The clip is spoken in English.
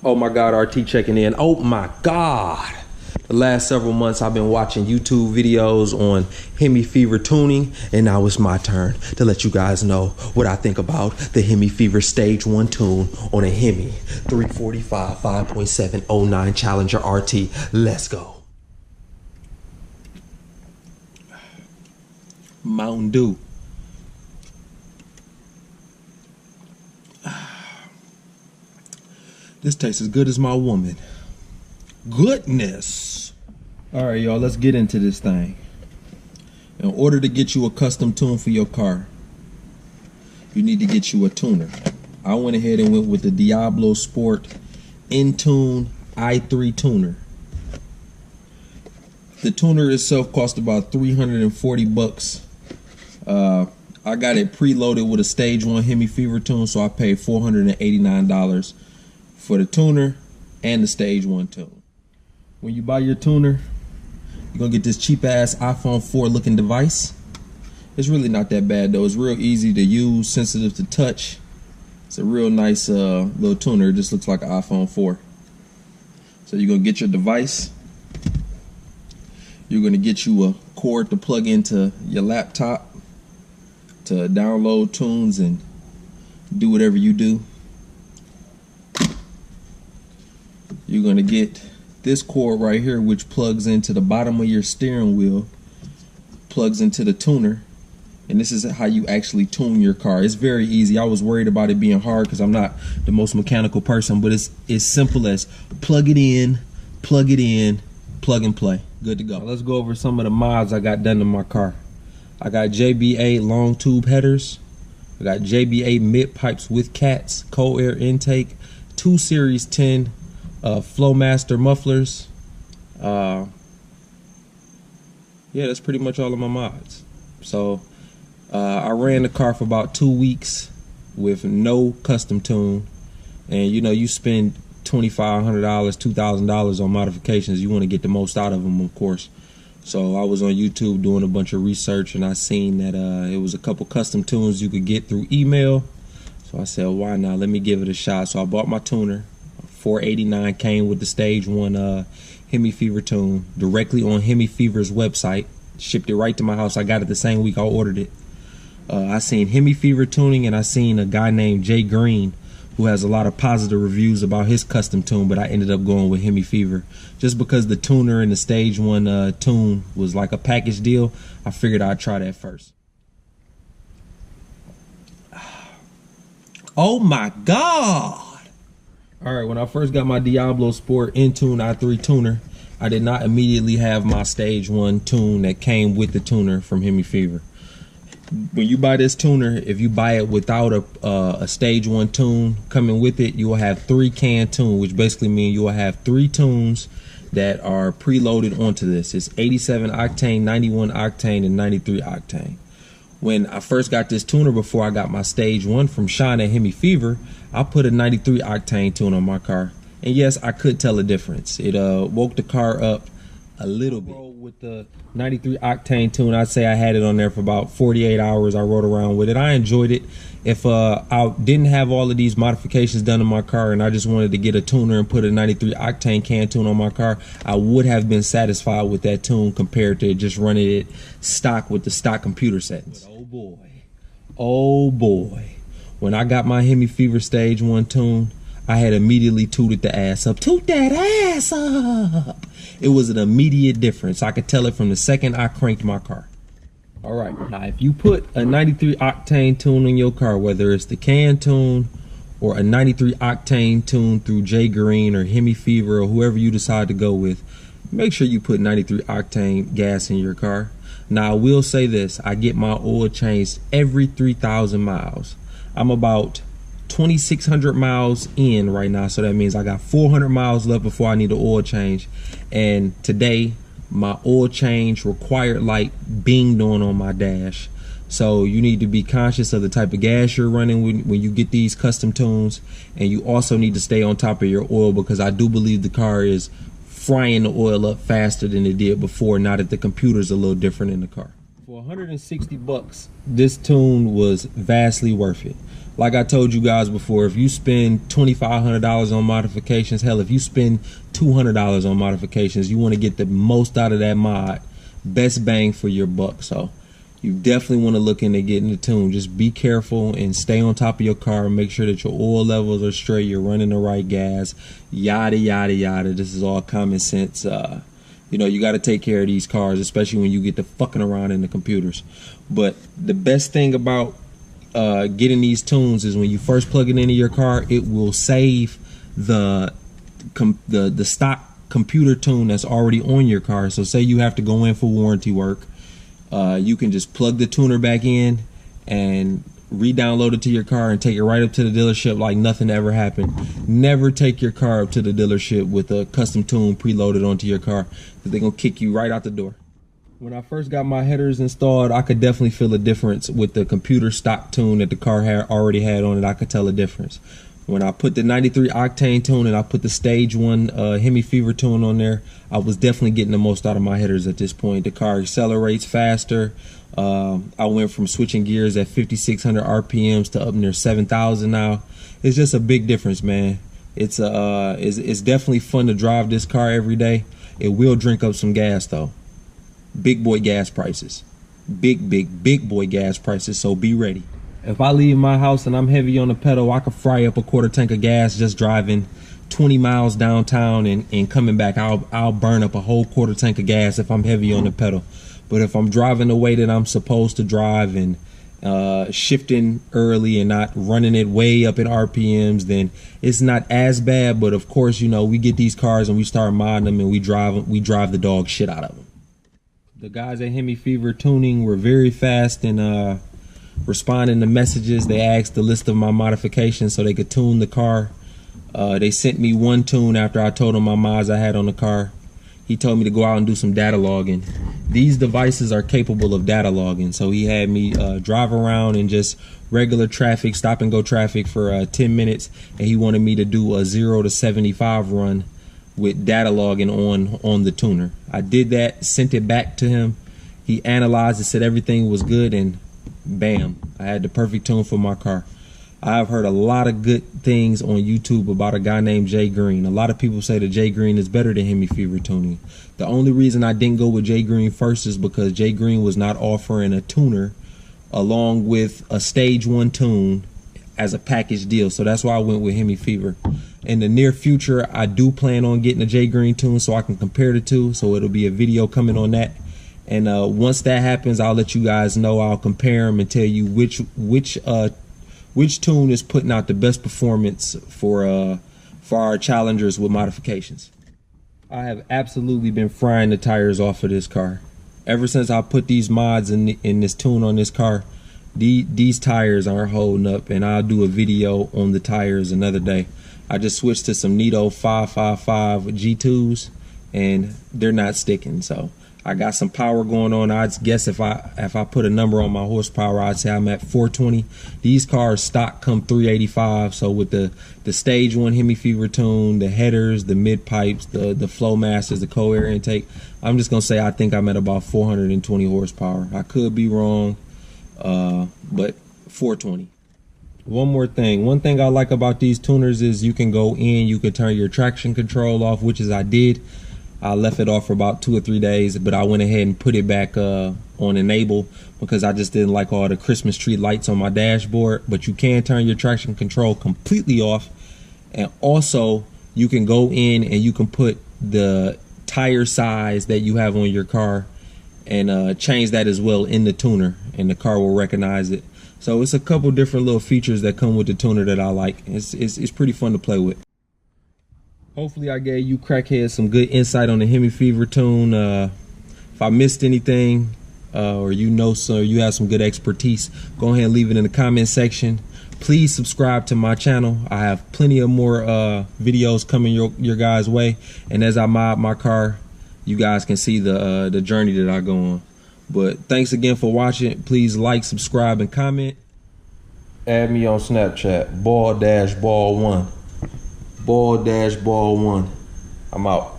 Oh my God, RT checking in. Oh my God. The last several months I've been watching YouTube videos on HemiFever tuning, and now it's my turn to let you guys know what I think about the HemiFever Stage 1 tune on a Hemi 345 5.709 Challenger RT. Let's go. Mountain Dew. This tastes as good as my woman. Goodness. All right, y'all, let's get into this thing. In order to get you a custom tune for your car, you need to get you a tuner. I went ahead and went with the Diablo Sport Intune i3 tuner. The tuner itself cost about 340 bucks. I got it preloaded with a Stage 1 HemiFever tune, so I paid $489 for the tuner and the Stage 1 tune. When you buy your tuner, you're gonna get this cheap ass iPhone 4 looking device. It's really not that bad though. It's real easy to use, sensitive to touch. It's a real nice little tuner. It just looks like an iPhone 4. So you're gonna get your device. You're gonna get you a cord to plug into your laptop to download tunes and do whatever you do. You're gonna get this cord right here, which plugs into the bottom of your steering wheel, plugs into the tuner, and this is how you actually tune your car. It's very easy. I was worried about it being hard because I'm not the most mechanical person, but it's as simple as plug it in, plug and play. Good to go. Now let's go over some of the mods I got done to my car. I got JBA long tube headers. I got JBA mid pipes with cats, cold air intake, 2 Series 10 Flowmaster mufflers. Yeah, that's pretty much all of my mods. So I ran the car for about 2 weeks with no custom tune, and you know, you spend $2,500, $2,000 on modifications. You want to get the most out of them, of course. So I was on YouTube doing a bunch of research, and I seen that it was a couple custom tunes you could get through email. So I said, why not? Let me give it a shot. So I bought my tuner. $489 came with the Stage 1 HemiFever tune directly on HemiFever's website. Shipped it right to my house. I got it the same week I ordered it. I seen HemiFever tuning, and I seen a guy named Jay Green who has a lot of positive reviews about his custom tune, but I ended up going with HemiFever just because the tuner and the Stage 1 tune was like a package deal. I figured I'd try that first. Oh my God. All right, when I first got my Diablo Sport Intune i3 tuner, I did not immediately have my Stage 1 tune that came with the tuner from HemiFever. When you buy this tuner, if you buy it without a Stage 1 tune coming with it, you will have 3 can tune, which basically means you will have 3 tunes that are preloaded onto this. It's 87 octane, 91 octane, and 93 octane. When I first got this tuner, before I got my Stage 1 from Sean at HemiFever, I put a 93 octane tune on my car. And yes, I could tell a difference. It woke the car up a little bit. With the 93 octane tune, I'd say I had it on there for about 48 hours. I rode around with it. I enjoyed it. If I didn't have all of these modifications done in my car and I just wanted to get a tuner and put a 93 octane can tune on my car, I would have been satisfied with that tune compared to just running it stock with the stock computer settings. But oh boy, when I got my HemiFever Stage 1 tune, I had immediately tooted the ass up. Toot that ass up. It was an immediate difference. I could tell it from the second I cranked my car. All right, now if you put a 93 octane tune in your car, whether it's the can tune or a 93 octane tune through Jay Green or HemiFever or whoever you decide to go with, make sure you put 93 octane gas in your car. Now I will say this, I get my oil changed every 3,000 miles. I'm about 2,600 miles in right now, so that means I got 400 miles left before I need an oil change. And today my oil change required light binged on my dash. So you need to be conscious of the type of gas you're running when you get these custom tunes, and you also need to stay on top of your oil, because I do believe the car is frying the oil up faster than it did before, now that the computer's a little different in the car. Before For $160, this tune was vastly worth it. Like I told you guys before, if you spend $2,500 on modifications, hell, if you spend $200 on modifications, you want to get the most out of that mod, best bang for your buck. So you definitely want to look into getting the tune. Just be careful and stay on top of your car and make sure that your oil levels are straight, you're running the right gas, yada yada yada. This is all common sense. You know, you got to take care of these cars, especially when you get to fucking around in the computers. But the best thing about getting these tunes is when you first plug it into your car, it will save the stock computer tune that's already on your car. So say you have to go in for warranty work, you can just plug the tuner back in and re-download it to your car and take it right up to the dealership like nothing ever happened. Never take your car up to the dealership with a custom tune preloaded onto your car, because they're gonna kick you right out the door. When I first got my headers installed, I could definitely feel a difference with the computer stock tune that the car already had on it. I could tell a difference. When I put the 93 octane tune and I put the stage 1 HemiFever tune on there, I was definitely getting the most out of my headers at this point. The car accelerates faster. I went from switching gears at 5,600 RPMs to up near 7,000 now. It's just a big difference, man. It's definitely fun to drive this car every day. It will drink up some gas though. Big boy gas prices. Big boy gas prices, so be ready. If I leave my house and I'm heavy on the pedal, I could fry up a quarter tank of gas just driving 20 miles downtown and coming back. I'll burn up a whole quarter tank of gas if I'm heavy on the pedal. But if I'm driving the way that I'm supposed to drive and shifting early and not running it way up in RPMs, then it's not as bad. But of course, you know, we get these cars and we start modding them and we drive the dog shit out of them. The guys at HemiFever Tuning were very fast in responding to messages. They asked the list of my modifications so they could tune the car. They sent me one tune after I told them my mods I had on the car. He told me to go out and do some data logging. These devices are capable of data logging, so he had me drive around in just regular traffic, stop and go traffic for 10 minutes, and he wanted me to do a 0 to 75 run with data logging on the tuner. I did that, sent it back to him. He analyzed it, said everything was good, and bam, I had the perfect tune for my car. I've heard a lot of good things on YouTube about a guy named Jay Green. A lot of people say that Jay Green is better than HemiFever Tuning. The only reason I didn't go with Jay Green first is because Jay Green was not offering a tuner along with a stage 1 tune as a package deal. So that's why I went with HemiFever. In the near future, I do plan on getting a Jay Green tune so I can compare the two. So it'll be a video coming on that. And once that happens, I'll let you guys know. I'll compare them and tell you which tune is putting out the best performance for our challengers with modifications. I have absolutely been frying the tires off of this car. Ever since I put these mods in this tune on this car, these tires aren't holding up, and I'll do a video on the tires another day. I just switched to some Nito 555 G2s, and they're not sticking. So I got some power going on. I'd guess if I put a number on my horsepower, I'd say I'm at 420. These cars stock come 385. So with the stage 1 HemiFever tune, the headers, the mid pipes, the flow masters, the cold air intake, I'm just gonna say I think I'm at about 420 horsepower. I could be wrong, but 420. One more thing. One thing I like about these tuners is you can go in, you can turn your traction control off, which is I did. I left it off for about 2 or 3 days, but I went ahead and put it back on enable because I just didn't like all the Christmas tree lights on my dashboard. But you can turn your traction control completely off, and also you can go in and you can put the tire size that you have on your car and change that as well in the tuner, and the car will recognize it. So it's a couple different little features that come with the tuner that I like. It's pretty fun to play with. Hopefully I gave you crackheads some good insight on the HemiFever tune. If I missed anything or you have some good expertise, go ahead and leave it in the comment section. Please subscribe to my channel. I have plenty of more videos coming your guys' way. And as I mod my car, you guys can see the journey that I go on. But thanks again for watching. Please like, subscribe, and comment. Add me on Snapchat, ball-ball1. Ball-ball1. I'm out.